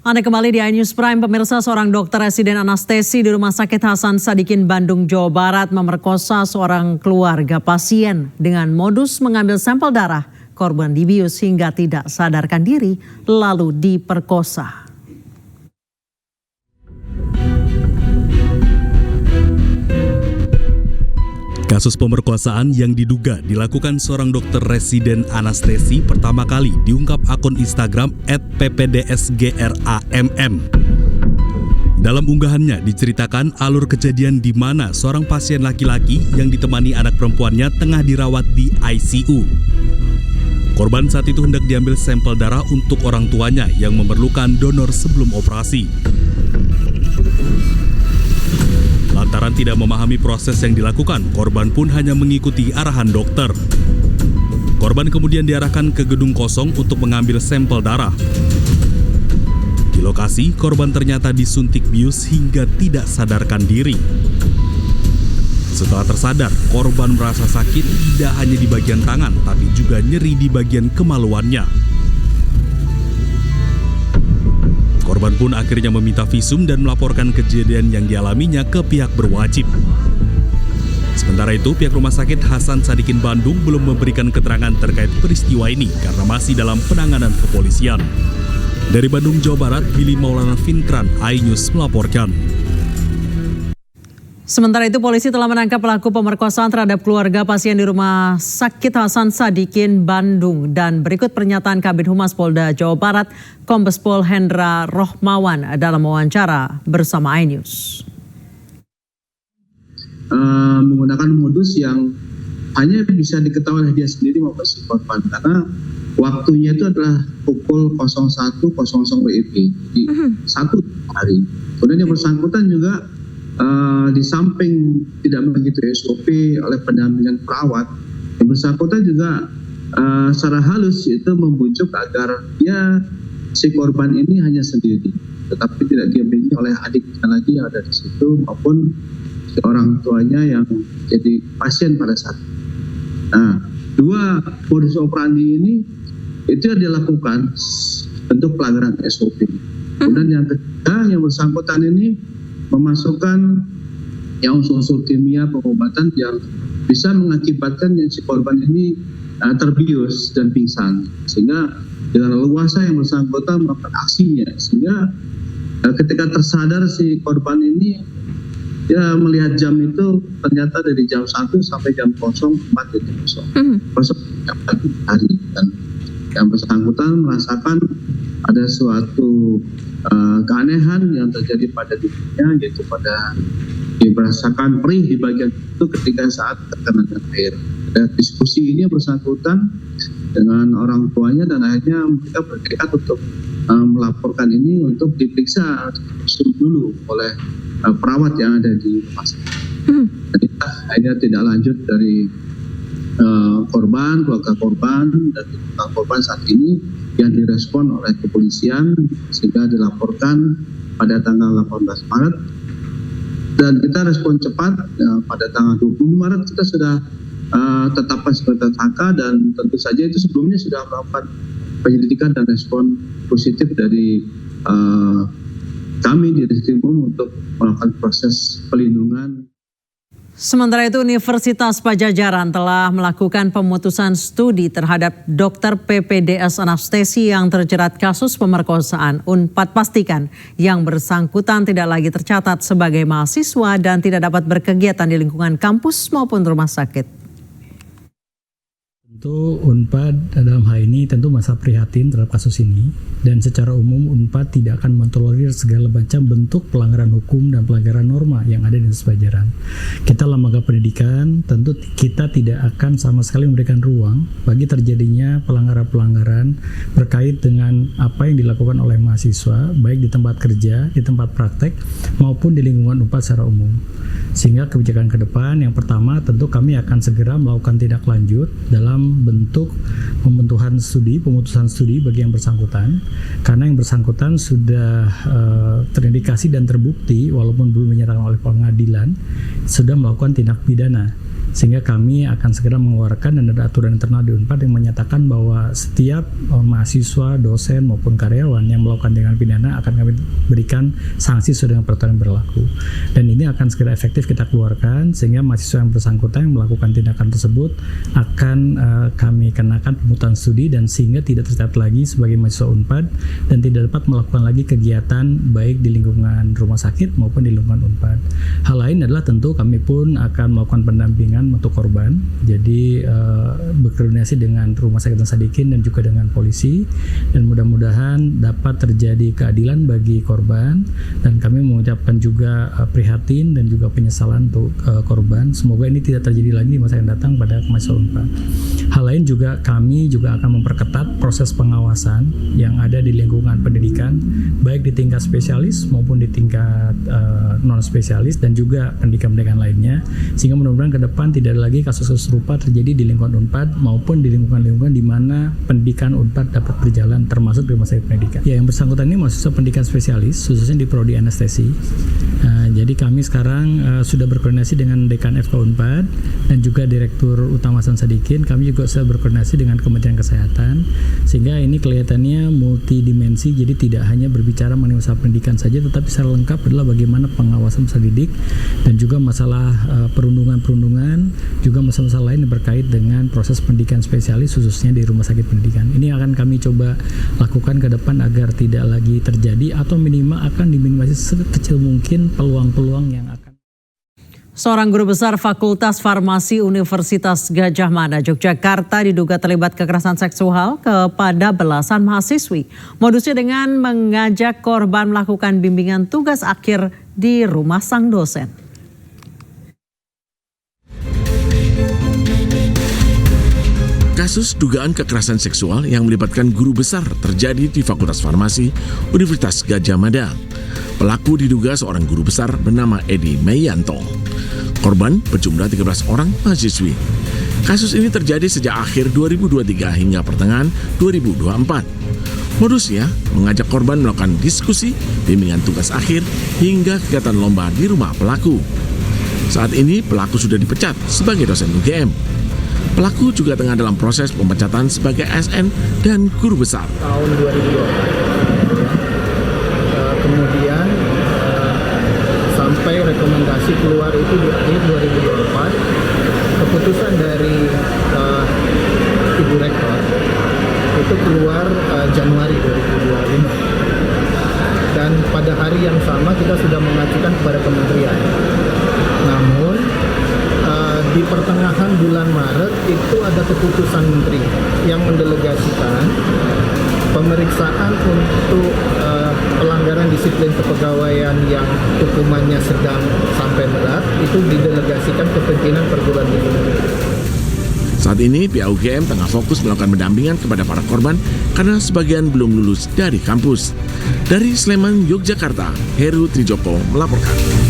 Anda kembali di iNews Prime, pemirsa. Seorang dokter residen anestesi di Rumah Sakit Hasan Sadikin, Bandung, Jawa Barat memerkosa seorang keluarga pasien dengan modus mengambil sampel darah. Korban dibius hingga tidak sadarkan diri lalu diperkosa. Kasus pemerkosaan yang diduga dilakukan seorang dokter residen anestesi pertama kali diungkap akun Instagram @ppdsgramm. Dalam unggahannya diceritakan alur kejadian di mana seorang pasien laki-laki yang ditemani anak perempuannya tengah dirawat di ICU. Korban saat itu hendak diambil sampel darah untuk orang tuanya yang memerlukan donor sebelum operasi. Lantaran tidak memahami proses yang dilakukan, korban pun hanya mengikuti arahan dokter. Korban kemudian diarahkan ke gedung kosong untuk mengambil sampel darah. Di lokasi, korban ternyata disuntik bius hingga tidak sadarkan diri. Setelah tersadar, korban merasa sakit tidak hanya di bagian tangan, tapi juga nyeri di bagian kemaluannya. Korban pun akhirnya meminta visum dan melaporkan kejadian yang dialaminya ke pihak berwajib. Sementara itu, pihak Rumah Sakit Hasan Sadikin Bandung belum memberikan keterangan terkait peristiwa ini karena masih dalam penanganan kepolisian. Dari Bandung, Jawa Barat, Billy Maulana Fintran, iNews melaporkan. Sementara itu, polisi telah menangkap pelaku pemerkosaan terhadap keluarga pasien di Rumah Sakit Hasan Sadikin, Bandung. Dan berikut pernyataan Kabid Humas Polda Jawa Barat, Kombes Pol Hendra Rohmawan dalam wawancara bersama iNews. Menggunakan modus yang hanya bisa diketahui oleh dia sendiri maupun si korban, karena waktunya itu adalah pukul 01.00 WIB, jadi satu hari. Kemudian yang bersangkutan juga di samping tidak begitu SOP oleh pendampingan perawat, yang bersangkutan juga secara halus itu membujuk agar si korban ini hanya sendiri, tetapi tidak didampingi oleh adiknya lagi yang ada di situ maupun si orang tuanya yang jadi pasien pada saat itu. Nah, dua modus operandi ini itu dilakukan bentuk pelanggaran SOP. Kemudian yang ketiga, yang bersangkutan ini memasukkan yang unsur-unsur kimia pengobatan yang bisa mengakibatkan si korban ini terbius dan pingsan, sehingga dengan leluasa yang bersangkutan melakukan aksinya, sehingga ketika tersadar si korban ini dia melihat jam itu ternyata dari jam 1 sampai jam 04.00 hari, dan yang bersangkutan merasakan ada suatu keanehan yang terjadi pada dirinya, yaitu pada merasakan perih di bagian itu ketika saat terkena air. Ada diskusi ini bersangkutan dengan orang tuanya dan akhirnya mereka bertekad untuk melaporkan ini untuk diperiksa dulu oleh perawat yang ada di rumah sakit. Jadi akhirnya tidak lanjut dari keluarga korban, dan korban saat ini yang direspon oleh kepolisian sehingga dilaporkan pada tanggal 18 Maret, dan kita respon cepat pada tanggal 20 Maret kita sudah tetapkan sebagai tersangka, dan tentu saja itu sebelumnya sudah melakukan penyelidikan dan respon positif dari kami di Reskrimum untuk melakukan proses pelindungan. Sementara itu, Universitas Padjadjaran telah melakukan pemutusan studi terhadap dokter PPDS anestesi yang terjerat kasus pemerkosaan. Unpad pastikan yang bersangkutan tidak lagi tercatat sebagai mahasiswa dan tidak dapat berkegiatan di lingkungan kampus maupun rumah sakit. Tentu Unpad dalam hal ini tentu masa prihatin terhadap kasus ini, dan secara umum Unpad tidak akan mentolerir segala macam bentuk pelanggaran hukum dan pelanggaran norma yang ada di Padjadjaran. Kita lembaga pendidikan tentu kita tidak akan sama sekali memberikan ruang bagi terjadinya pelanggaran-pelanggaran berkait dengan apa yang dilakukan oleh mahasiswa, baik di tempat kerja, di tempat praktek, maupun di lingkungan Unpad secara umum. Sehingga kebijakan ke depan yang pertama tentu kami akan segera melakukan tindak lanjut dalam bentuk pembentukan studi, pemutusan studi bagi yang bersangkutan, karena yang bersangkutan sudah terindikasi dan terbukti walaupun belum menyerahkan oleh pengadilan sudah melakukan tindak pidana, sehingga kami akan segera mengeluarkan dan ada aturan internal di Unpad yang menyatakan bahwa setiap mahasiswa, dosen maupun karyawan yang melakukan tindakan pidana akan kami berikan sanksi sesuai dengan peraturan yang berlaku. Dan ini akan segera efektif kita keluarkan sehingga mahasiswa yang bersangkutan yang melakukan tindakan tersebut akan kami kenakan pemutusan studi dan sehingga tidak tercatat lagi sebagai mahasiswa Unpad dan tidak dapat melakukan lagi kegiatan baik di lingkungan rumah sakit maupun di lingkungan Unpad. Hal lain adalah tentu kami pun akan melakukan pendampingan untuk korban. Jadi berkoordinasi dengan Rumah Sakit Sadikin dan juga dengan polisi dan mudah-mudahan dapat terjadi keadilan bagi korban dan kami mengucapkan juga prihatin dan juga penyesalan untuk korban. Semoga ini tidak terjadi lagi di masa yang datang pada mahasiswa Unpad. Hal lain juga kami juga akan memperketat proses pengawasan yang ada di lingkungan pendidikan baik di tingkat spesialis maupun di tingkat non spesialis dan juga pendidikan-pendidikan lainnya sehingga mudah-mudahan ke depan tidak ada lagi kasus-kasus serupa terjadi di lingkungan Unpad maupun di lingkungan-lingkungan di mana pendidikan Unpad dapat berjalan termasuk di rumah sakit pendidikan. Ya, yang bersangkutan ini mahasiswa pendidikan spesialis khususnya di prodi anestesi. Jadi kami sekarang sudah berkoordinasi dengan Dekan FK Unpad dan juga Direktur Utama Hasan Sadikin. Kami juga sudah berkoordinasi dengan Kementerian Kesehatan sehingga ini kelihatannya multidimensi. Jadi tidak hanya berbicara mengenai masalah pendidikan saja, tetapi secara lengkap adalah bagaimana pengawasan peserta didik dan juga masalah perundungan-perundungan, juga masalah-masalah lain yang berkait dengan proses pendidikan spesialis khususnya di rumah sakit pendidikan. Ini akan kami coba lakukan ke depan agar tidak lagi terjadi atau minimal akan diminimalisir sekecil mungkin peluang-peluang yang akan. Seorang guru besar Fakultas Farmasi Universitas Gadjah Mada, Yogyakarta diduga terlibat kekerasan seksual kepada belasan mahasiswi. Modusnya dengan mengajak korban melakukan bimbingan tugas akhir di rumah sang dosen. Kasus dugaan kekerasan seksual yang melibatkan guru besar terjadi di Fakultas Farmasi Universitas Gadjah Mada. Pelaku diduga seorang guru besar bernama Edi Meyanto. Korban berjumlah 13 orang mahasiswi. Kasus ini terjadi sejak akhir 2023 hingga pertengahan 2024. Modusnya mengajak korban melakukan diskusi, bimbingan tugas akhir, hingga kegiatan lomba di rumah pelaku. Saat ini pelaku sudah dipecat sebagai dosen UGM. Pelaku juga tengah dalam proses pemecatan sebagai ASN dan guru besar. Tahun 2024, kemudian sampai rekomendasi keluar itu di akhir 2024, keputusan dari Ibu Rektor itu keluar Januari 2025. Dan pada hari yang sama kita sudah mengajukan kepada kementerian. Namun di pertengahan bulan Maret itu ada keputusan menteri yang mendelegasikan pemeriksaan untuk pelanggaran disiplin kepegawaian yang hukumannya sedang sampai berat itu didelegasikan ke pimpinan perguruan tinggi. Saat ini pihak UGM tengah fokus melakukan pendampingan kepada para korban karena sebagian belum lulus dari kampus. Dari Sleman, Yogyakarta, Heru Trijoko melaporkan.